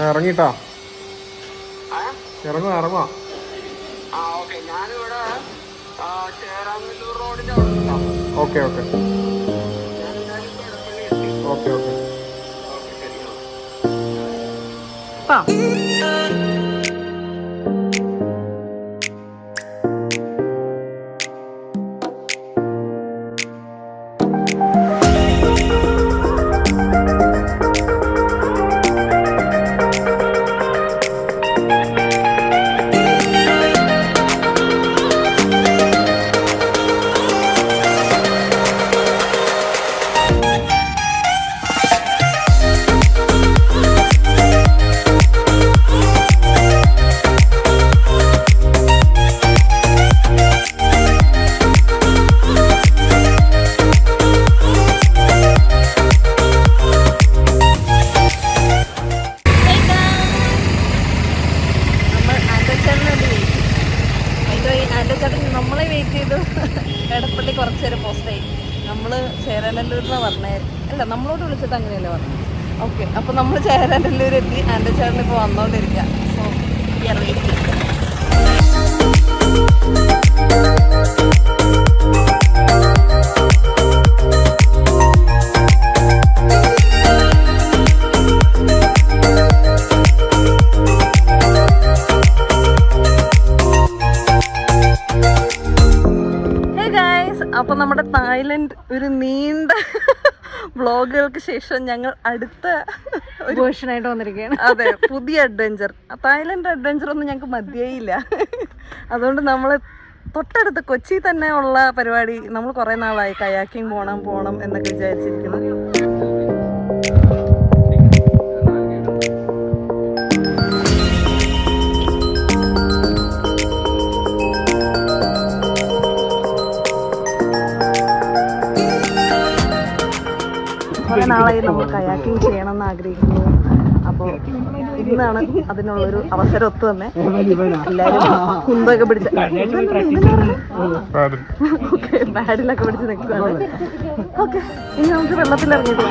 ഇറങ്ങിട്ടാ ഇറങ്ങുവാ. Okay okay okay okay. നമ്മളെ wait ചെയ്തു. എടപ്പള്ളി കുറച്ച് നേരം പോസ്റ്റായി. നമ്മൾ ചേരാനല്ലൂരിലാണ് പറഞ്ഞേ. അല്ല, നമ്മളോട് വിളിച്ചിട്ട് അങ്ങനെയല്ലേ പറഞ്ഞു. ഓക്കെ, അപ്പോൾ നമ്മൾ ചേരാനല്ലൂർ എത്തി. എൻ്റെ ചേട്ടൻ ഇപ്പോൾ വന്നുകൊണ്ടിരിക്കുക. So we are waiting. അപ്പോൾ നമ്മുടെ തായ്ലൻഡ് ഒരു നീണ്ട വ്ളോഗുകൾക്ക് ശേഷം ഞങ്ങൾ അടുത്ത ഒരു വേർഷനായിട്ട് വന്നിരിക്കുകയാണ്. അതെ, പുതിയ അഡ്വഞ്ചർ. തായ്ലൻഡ് അഡ്വഞ്ചർ ഒന്നും ഞങ്ങൾക്ക് മതിയായില്ല. അതുകൊണ്ട് നമ്മൾ തൊട്ടടുത്ത് കൊച്ചി തന്നെ ഉള്ള പരിപാടി നമ്മൾ കുറേ നാളായി കയാക്കിങ് പോകണം എന്നൊക്കെ വിചാരിച്ചിരിക്കുന്നു. കുറേ നാളായി നമ്മൾ കയാക്കിങ് ചെയ്യണമെന്ന് ആഗ്രഹിക്കുന്നു. അപ്പോൾ ഇന്നാണ് അതിനുള്ളൊരു അവസരം ഒത്തു തന്നെ. എല്ലാവരും കുന്തൊക്കെ പിടിച്ച് ബാഡിലൊക്കെ പിടിച്ച് നിൽക്കുകയാണ്. ഓക്കെ, ഇനി നമുക്ക് വെള്ളത്തിലിറങ്ങിയിട്ട്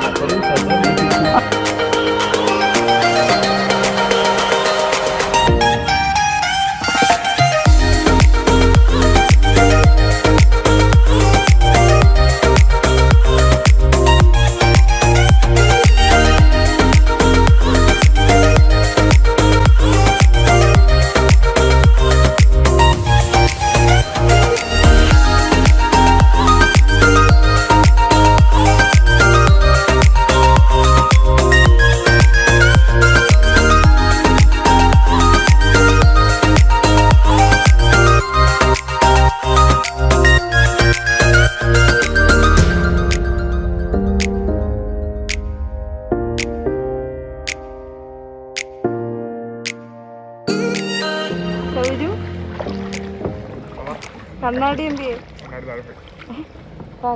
കണ്ണാടി എന്ത് ചെയ്യും?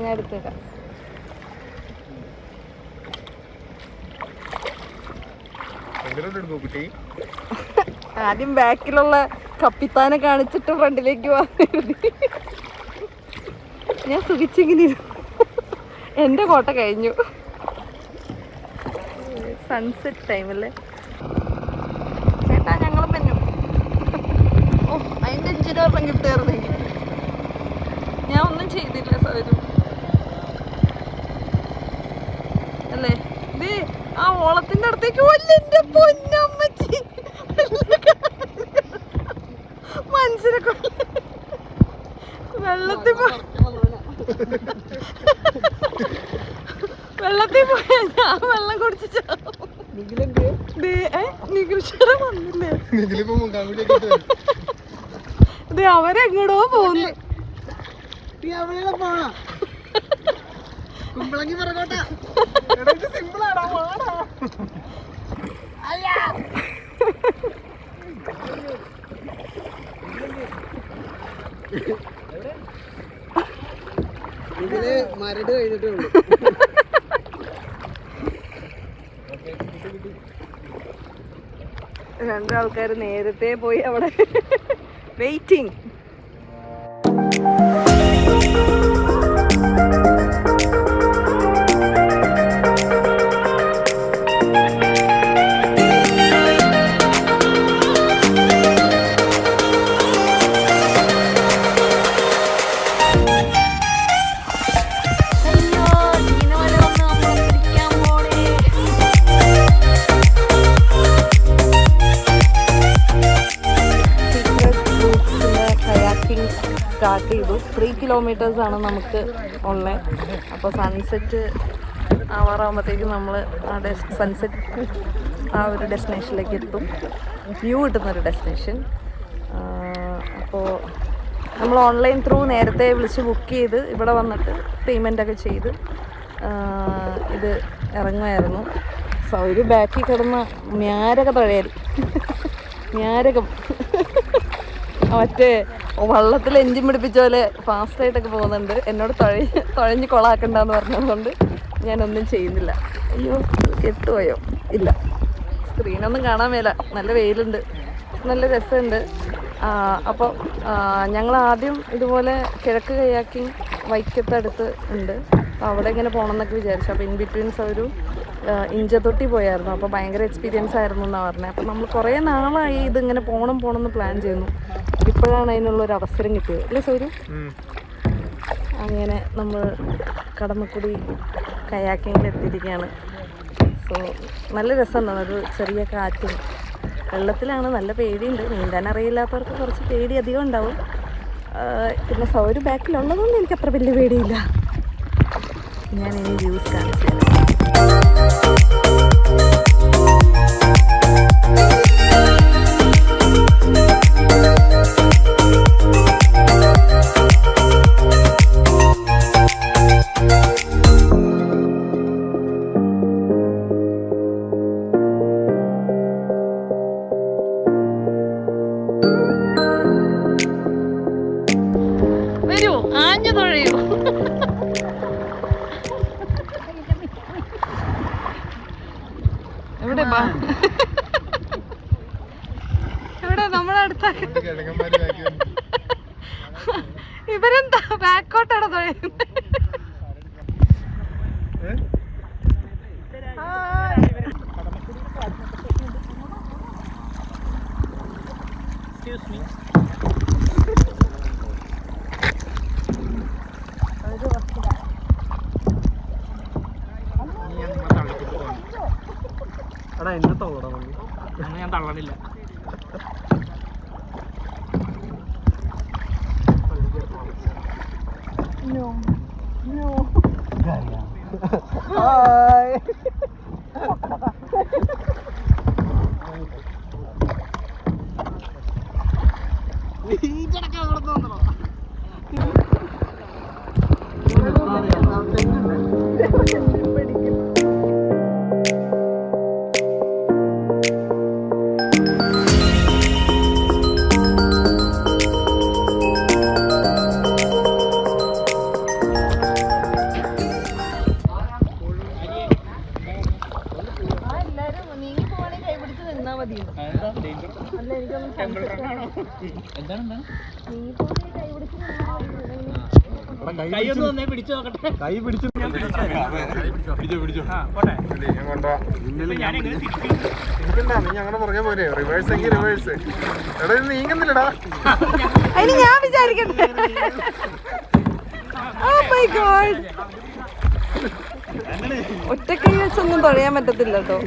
ഞാൻ എടുത്തേക്കാം. ആദ്യം ബാക്കിലുള്ള കപ്പിത്താനെ കാണിച്ചിട്ട് ഫ്രണ്ടിലേക്ക് വന്നിരുന്നു. ഞാൻ സുഖിച്ചിങ്ങനെ എൻ്റെ കോട്ട കഴിഞ്ഞു. സൺസെറ്റ് ടൈമല്ലേ ചേട്ടാ, ഞങ്ങൾ പഞ്ഞു. ഓ, അതിൻ്റെ എഞ്ചിനീയറിനും കിട്ടുമായിരുന്നെങ്കിൽ. ഞാൻ ഒന്നും ചെയ്തില്ല സൗരം അല്ലേ. ഇത് ആ ഓളത്തിന്റെ അടുത്തേക്ക് എന്റെ പൊന്നമ്മച്ചി മനസ്സിനെ വെള്ളത്തിൽ പോയാ ഞാൻ വെള്ളം കുടിച്ചു വന്നില്ലേ. ഇത് അവരെങ്ങോടോ പോകുന്നു. ഇതില് മരട് കഴിഞ്ഞിട്ടേ ഉള്ളൂ. രണ്ടാൾക്കാർ നേരത്തെ പോയി അവിടെ വെയിറ്റിംഗ്. കിലോമീറ്റേഴ്സാണ് നമുക്ക് ഉള്ളത്. അപ്പോൾ സൺസെറ്റ് ആവാറാകുമ്പോഴത്തേക്കും നമ്മൾ സൺസെറ്റ് ആ ഒരു ഡെസ്റ്റിനേഷനിലേക്ക് എത്തും. വ്യൂ കിട്ടുന്നൊരു ഡെസ്റ്റിനേഷൻ. അപ്പോൾ നമ്മൾ ഓൺലൈൻ ത്രൂ നേരത്തെ വിളിച്ച് ബുക്ക് ചെയ്ത് ഇവിടെ വന്നിട്ട് പേയ്മെൻ്റൊക്കെ ചെയ്ത് ഇത് ഇറങ്ങുമായിരുന്നു. ഒരു ബാക്കിൽ കിടന്ന മ്യാരക തുഴയൽ, മ്യാരകം മറ്റേ വള്ളത്തിൽ എഞ്ചിൻ പിടിപ്പിച്ച പോലെ ഫാസ്റ്റായിട്ടൊക്കെ പോകുന്നുണ്ട്. എന്നോട് തുഴഞ്ഞ് കൊളാക്കണ്ടെന്ന് പറഞ്ഞതുകൊണ്ട് ഞാനൊന്നും ചെയ്യുന്നില്ല. അയ്യോ കെട്ടുപോയോ? ഇല്ല, സ്ക്രീനൊന്നും കാണാൻ മേല, നല്ല വെയിലുണ്ട്, നല്ല രസമുണ്ട്. അപ്പോൾ ഞങ്ങൾ ആദ്യം ഇതുപോലെ കിഴക്ക് കയാക്കിങ് വൈക്കത്തടുത്ത് ഉണ്ട്, അപ്പോൾ അവിടെ ഇങ്ങനെ പോകണം എന്നൊക്കെ വിചാരിച്ചു. അപ്പോൾ ഇൻ ബിറ്റ്വീൻസ് ഒരു ഇഞ്ചത്തൊട്ടി പോയായിരുന്നു. അപ്പോൾ ഭയങ്കര എക്സ്പീരിയൻസ് ആയിരുന്നു എന്നാണ് പറഞ്ഞത്. അപ്പോൾ നമ്മൾ കുറേ നാളായി ഇതിങ്ങനെ പോകണം എന്ന് പ്ലാൻ ചെയ്യുന്നു. ഇപ്പോഴാണ് അതിനുള്ളൊരു അവസരം കിട്ടിയത് അല്ലേ സൗരു? അങ്ങനെ നമ്മൾ കടമക്കുടി കയാക്കിങ്ങിൽ എത്തിയിരിക്കുകയാണ്. സോ നല്ല രസമുണ്ടാണ്, ഒരു ചെറിയ കാറ്റും വെള്ളത്തിലാണ്. നല്ല പേടിയുണ്ട്, നീന്താൻ അറിയില്ലാത്തവർക്ക് കുറച്ച് പേടി അധികം ഉണ്ടാവും. പിന്നെ സൗര് ബാക്കിലുള്ളതൊന്നും എനിക്ക് അത്ര വലിയ പേടിയില്ല. ഞാൻ ഇനി വ്യൂസ് കാണിച്ചു തരാം. വരൂ, ആഞ്ഞു തുഴയൂ. എവിടെ എവിടെ നമ്മുടെ അടുത്താക്കി ഇവരെന്താ ബാക്കോട്ടാണ് തുഴയുന്നത്? എന്നെ തോടാ ഞാൻ തള്ളണില്ല. കൈ പിടിച്ചു നീ അങ്ങനെ പറഞ്ഞ പോലെ റിവേഴ്സ് എങ്കിൽ റിവേഴ്സ്. എടാ ഇത് നീങ്ങുന്നില്ലടാ. അതിന് ഞാൻ വിചാരിക്കട്ടെ. ഒറ്റക്കൈ വെച്ചൊന്നും തുഴയാൻ പറ്റത്തില്ല കേട്ടോ.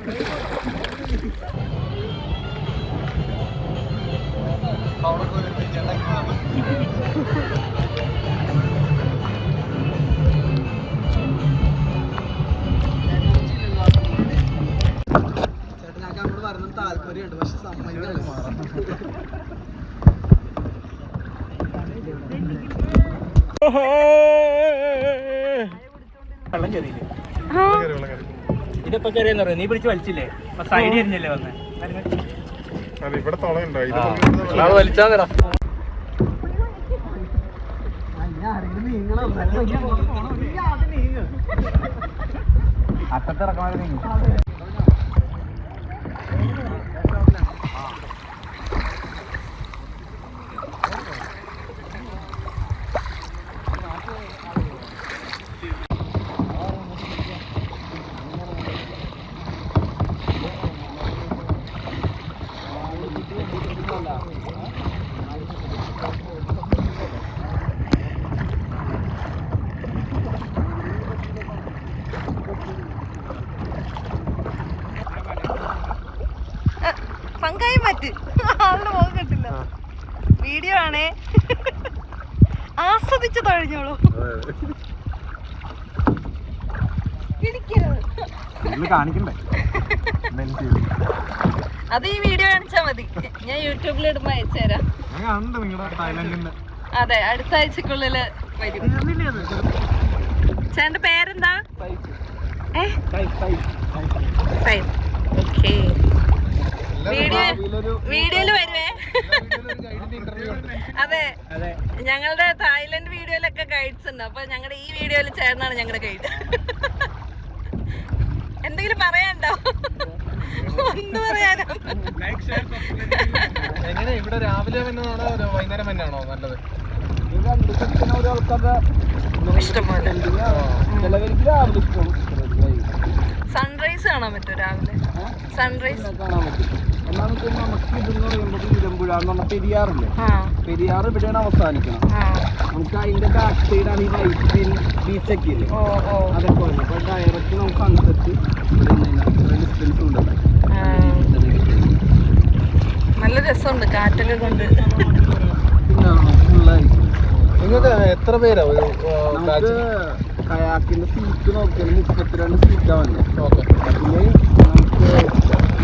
ചേട്ടനൊക്കെ അങ്ങോട്ട് വരണം താല്പര്യമുണ്ട്, പക്ഷെ സമ്മതിക്കല്ലേ. വെള്ളം കയറിയില്ലേ? ഇതിപ്പോ കയറിയെന്ന് പറയാം, നീ പിടിച്ച് വലിച്ചില്ലേ? സൈഡ് എരിഞ്ഞല്ലേ വന്നേ? ഇവിടെ തുളയുണ്ടോ? വലിച്ചാ അറ്റത്തിറക്കാൻ പങ്കായി മാറ്റി ആളുടെ മുഖം കണ്ടില്ല. വീഡിയോ ആണേ. ആസ്വദിച്ചു തൊഴിഞ്ഞോളൂ. കാണിക്കണ്ടേ? അത് ഈ വീഡിയോ കാണിച്ചാ മതി, ഞാൻ യൂട്യൂബിൽ ഇടുമ്പോ അയച്ചുതരാം. അതെ, അടുത്ത ആഴ്ചക്കുള്ളില് വരും. ചേട്ടന്റെ പേരെന്താ? ഓക്കേ, വീഡിയോയില് വരുവേ. അതെ, ഞങ്ങളുടെ തായ്ലൻഡ് വീഡിയോയിലൊക്കെ ഗൈഡ്സ് ഉണ്ട്. അപ്പൊ ഞങ്ങളുടെ ഈ വീഡിയോയിൽ ചേട്ടനാണ് ഞങ്ങളുടെ ഗൈഡ്. എന്തെങ്കിലും പറയാനുണ്ടോ? ഒന്നും പറയാനോ? എങ്ങനെ ഇവിടെ രാവിലെ വന്നതാണോ വൈകുന്നേരം വന്നാണോ നല്ലത്? സൺറൈസ് കാണാൻ പറ്റുമോ രാവിലെ? സൺറൈസ് കാണാൻ പറ്റും. ഒന്നാമത്തെ നമുക്ക് ഇതെന്ന് പറയുമ്പോൾ ഇരമ്പുഴ എന്ന് പറഞ്ഞ പെരിയാറില്ലേ, പെരിയാർ ഇവിടെയാണ് അവസാനിക്കണം. നമുക്ക് അതിന്റെ ബാക്ക് സൈഡാണ് ഈ വൈറ്റ് ബീച്ചൊക്കെ ഇല്ലേ, അതൊക്കെ വന്നു. അപ്പൊ ഡയറക്റ്റ് നമുക്ക് സൺസെറ്റ് ഡിസ്റ്റൻസ് ഉണ്ട്. നല്ല രസമുണ്ട് കാറ്റൊക്കെ കൊണ്ട്. പിന്നെ ഫുള്ളായി നിങ്ങൾക്ക് എത്ര പേരാ നമുക്ക് കയാക്കിന്റെ സീറ്റ് നോക്കിയാൽ 32 സീറ്റാ വന്നത്. അതില് നമുക്ക്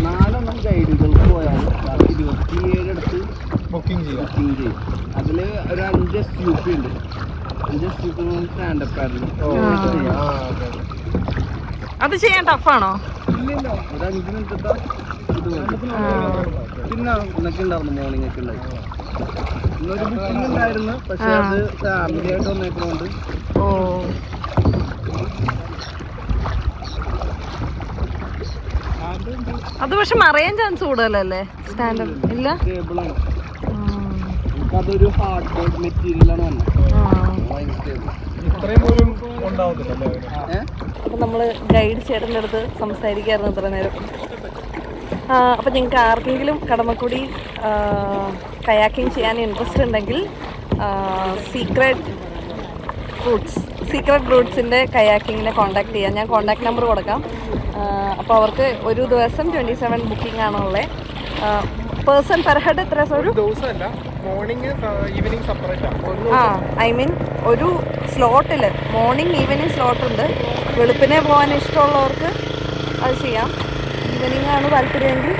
4 ഗൈഡുകൾക്ക് പോയാൽ 27 അടുത്ത് ബുക്കിംഗ് ചെയ്യും. അതില് ഒരു 5 SUP ഉണ്ട്. 5 SUP സ്റ്റാൻഡപ്പ് ആയിരുന്നു. അത് ചെയ്യാൻ ടഫാണോ? ഇല്ലില്ല, ഒരു 5 മിനിറ്റത്തെ ഇത് മതി. പിന്നെ ഇന്നൊക്കെ ഉണ്ടായിരുന്നു, മോർണിംഗ് ഒക്കെ ഉണ്ടായിരുന്നു. ഇന്നൊരു ബുക്കിംഗ് ഉണ്ടായിരുന്നു, പക്ഷെ അത് ഫാമിലി ആയിട്ട് വന്നേക്കുന്നതുകൊണ്ട്. അത് പക്ഷെ മറിയാൻ ചാൻസ് കൂടുതലല്ലേ സ്റ്റാൻഡപ്പ്? ഇല്ല, ടേബിളാണ്. അതൊരു ഹാർഡ് ബോർഡ് മെറ്റീരിയലാണ് വന്നത്. അപ്പൊ നമ്മള് ഗൈഡ് ചേട്ടൻ്റെ അടുത്ത് സംസാരിക്കായിരുന്നു ഇത്ര നേരം. അപ്പൊ ഞങ്ങൾക്ക് ആർക്കെങ്കിലും കടമക്കുടി കയാക്കിങ് ചെയ്യാൻ ഇൻട്രസ്റ്റ് ഉണ്ടെങ്കിൽ സീക്രട്ട് റൂട്ട്സിൻ്റെ കയാക്കിങ്ങിനെ കോൺടാക്ട് ചെയ്യാം. ഞാൻ കോൺടാക്ട് നമ്പർ കൊടുക്കാം. അപ്പോൾ അവർക്ക് ഒരു ദിവസം 27 ബുക്കിംഗ് ആണുള്ളത്. പേഴ്സൺ പെർ ഹെഡ് എത്ര? ഐ മീൻ ഒരു സ്ലോട്ടിൽ മോർണിംഗ് ഈവനിങ് സ്ലോട്ട് ഉണ്ട്. വെളുപ്പിനെ പോകാൻ ഇഷ്ടമുള്ളവർക്ക് അത് ചെയ്യാം. ഈവനിങ് ആണ് താല്പര്യമെങ്കിൽ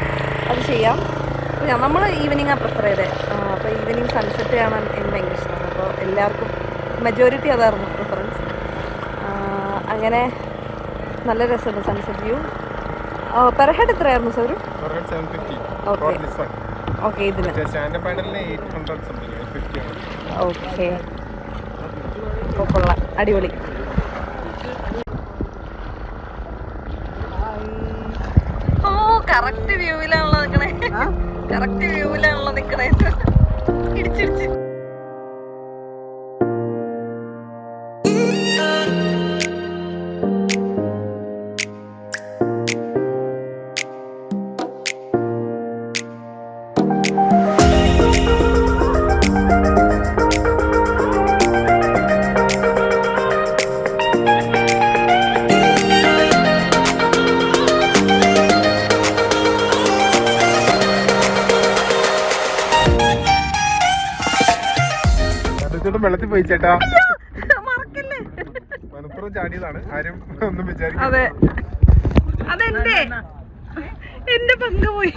അത് ചെയ്യാം. നമ്മൾ ഈവനിങ്ങാണ് പ്രിഫർ ചെയ്തത്. അപ്പോൾ ഈവനിങ് സൺസെറ്റ് കാണാൻ എനിക്ക് ഭയങ്കര ഇഷ്ടമാണ്. അപ്പോൾ എല്ലാവർക്കും മെജോറിറ്റി അതായിരുന്നു പ്രിഫറൻസ്. അങ്ങനെ നല്ല രസമുണ്ട് സൺസെറ്റ് വ്യൂ. പെർ ഹെഡ് എത്രയായിരുന്നു സർ? ഓക്കെ, ഇതിന് ഓക്കെ. അപ്പോൾ കൊള്ളാം, അടിപൊളി. ഓ, കറക്റ്റ് വ്യൂവിലാണല്ലോ നിൽക്കണേ. കറക്റ്റ് വ്യൂവിലാണല്ലോ നിൽക്കണേ. ഇടിച്ചിടിച്ച് വെള്ളത്തിൽ പോയി ചേട്ടാ, മനപ്പുറം ചാടിയതാണ്. ആരും ഒന്നും വിചാരിക്കും. അതെ, അതെന്റെ എന്റെ പങ്ക് പോയി.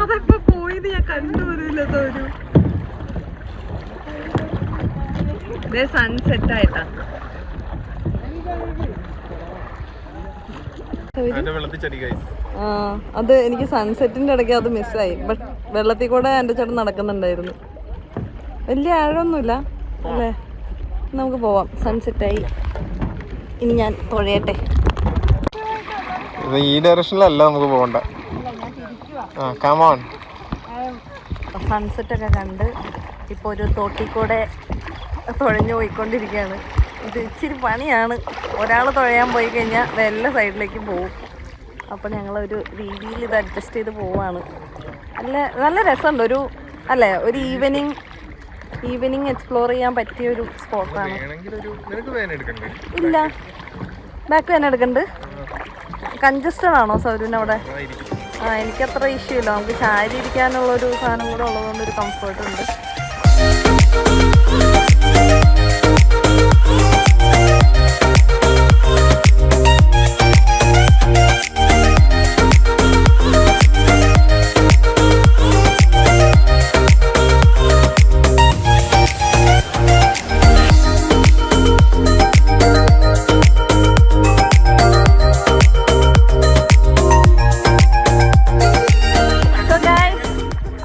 അതെപ്പോ പോയത് ഞാൻ കണ്ടുപോലില്ല. തോരു സൺസെറ്റ് ആയിട്ടാ. അത് എനിക്ക് സൺസെറ്റിന്റെ ഇടയ്ക്ക് അത് മിസ്സായി. ബട്ട് വെള്ളത്തിൽ കൂടെ എൻ്റെ ചേട്ടൻ നടക്കുന്നുണ്ടായിരുന്നു. വലിയ ആഴമൊന്നുമില്ല അല്ലേ? നമുക്ക് പോവാം. സൺസെറ്റായി. ഇനി ഞാൻ തുഴയട്ടെ. ഈ ഡയറക്ഷനിലല്ല നമുക്ക് പോകണ്ട. സൺസെറ്റൊക്കെ കണ്ട് ഇപ്പോൾ ഒരു തോട്ടിക്കൂടെ തുഴഞ്ഞു പോയിക്കൊണ്ടിരിക്കുകയാണ്. ഇത് ഇച്ചിരി പണിയാണ്. ഒരാൾ തുഴയാൻ പോയി കഴിഞ്ഞാൽ വെല്ല സൈഡിലേക്ക് പോവും. അപ്പോൾ ഞങ്ങളൊരു രീതിയിൽ ഇത് അഡ്ജസ്റ്റ് ചെയ്ത് പോവാണ്. നല്ല രസമുണ്ട്. ഒരു ഈവനിങ് ഈവനിങ് എക്സ്പ്ലോർ ചെയ്യാൻ പറ്റിയ ഒരു സ്പോട്ടാണ്. ഇല്ല, ബാക്ക് വേന എടുക്കണ്ട്. കൺജസ്റ്റഡ് ആണോ സൗരൂന് അവിടെ? എനിക്കത്ര ഇഷ്യൂ ഇല്ല. നമുക്ക് ചാരി ഇരിക്കാനുള്ളൊരു സാധനം കൂടെ ഉള്ളതുകൊണ്ട് ഒരു കംഫർട്ട് ഉണ്ട്.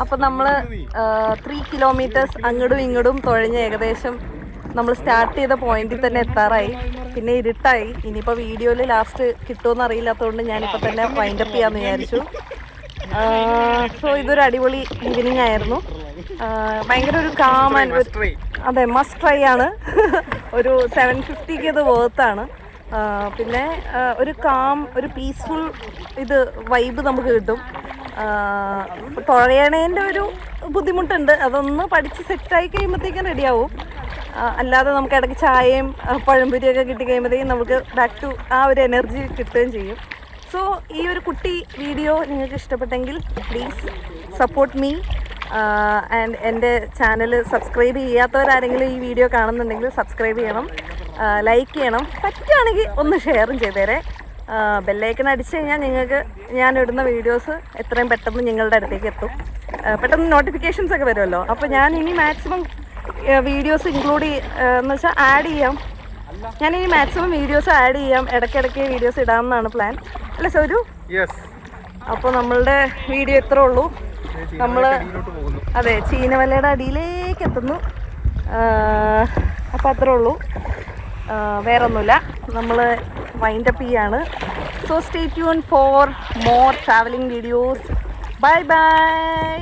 അപ്പം നമ്മൾ 3 കിലോമീറ്റേഴ്സ് അങ്ങോട്ടും ഇങ്ങോട്ടും തുഴഞ്ഞ് ഏകദേശം നമ്മൾ സ്റ്റാർട്ട് ചെയ്ത പോയിന്റിൽ തന്നെ എത്താറായി. പിന്നെ ഇരുട്ടായി. ഇനിയിപ്പോൾ വീഡിയോയിൽ ലാസ്റ്റ് കിട്ടുമെന്ന് അറിയില്ലാത്തതുകൊണ്ട് ഞാനിപ്പോൾ തന്നെ വൈൻഡപ്പ് ചെയ്യാമെന്ന് വിചാരിച്ചു. സോ ഇതൊരു അടിപൊളി ഈവനിങ് ആയിരുന്നു. ഭയങ്കര ഒരു കാമൻ, അതെ മസ്റ്റ് ട്രൈ ആണ്. ഒരു 750 ഇത് വേർത്താണ്. പിന്നെ ഒരു ഒരു പീസ്ഫുൾ വൈബ് നമുക്ക് കിട്ടും. തുഴയണേൻ്റെ ഒരു ബുദ്ധിമുട്ടുണ്ട്. അതൊന്ന് പഠിച്ച് സെറ്റായി കഴിയുമ്പോഴത്തേക്കും റെഡിയാവും. അല്ലാതെ നമുക്ക് ഇടയ്ക്ക് ചായയും പഴംപൊരിയൊക്കെ കിട്ടി കഴിയുമ്പോഴത്തേക്കും നമുക്ക് ബാക്ക് ടു ആ ഒരു എനർജി കിട്ടുകയും ചെയ്യും. സോ ഈ ഒരു കുട്ടി വീഡിയോ നിങ്ങൾക്ക് ഇഷ്ടപ്പെട്ടെങ്കിൽ പ്ലീസ് സപ്പോർട്ട് മീ ആൻഡ് എൻ്റെ ചാനൽ സബ്സ്ക്രൈബ് ചെയ്യാത്തവരാരെങ്കിലും ഈ വീഡിയോ കാണുന്നുണ്ടെങ്കിൽ സബ്സ്ക്രൈബ് ചെയ്യണം, ലൈക്ക് ചെയ്യണം, പറ്റുകയാണെങ്കിൽ ഒന്ന് ഷെയറും ചെയ്തേരെ. ബെല്ലൈക്കൺ അടിച്ചു കഴിഞ്ഞാൽ നിങ്ങൾക്ക് ഞാൻ ഇടുന്ന വീഡിയോസ് എത്രയും പെട്ടെന്ന് നിങ്ങളുടെ അടുത്തേക്ക് എത്തും. പെട്ടെന്ന് നോട്ടിഫിക്കേഷൻസ് ഒക്കെ വരുമല്ലോ. അപ്പോൾ ഞാൻ ഇനി മാക്സിമം വീഡിയോസ് ഇൻക്ലൂഡ് എന്ന് വെച്ചാൽ ആഡ് ചെയ്യാം. ഞാനിനി മാക്സിമം വീഡിയോസ് ആഡ് ചെയ്യാം. ഇടയ്ക്കിടയ്ക്ക് വീഡിയോസ് ഇടാമെന്നാണ് പ്ലാൻ. അല്ലേ സൗരു? അപ്പോൾ നമ്മളുടെ വീഡിയോ ഇത്രേ ഉള്ളൂ. നമ്മൾ അതെ ചീനവലയുടെ അടിയിലേക്ക് എത്തുന്നു. അപ്പോൾ അത്രേ ഉള്ളൂ, വേറെ ഒന്നുമില്ല. നമ്മൾ വൈൻഡപ്പ് ചെയ്യാണ്. So stay tune for more travelling videos. Bye bye.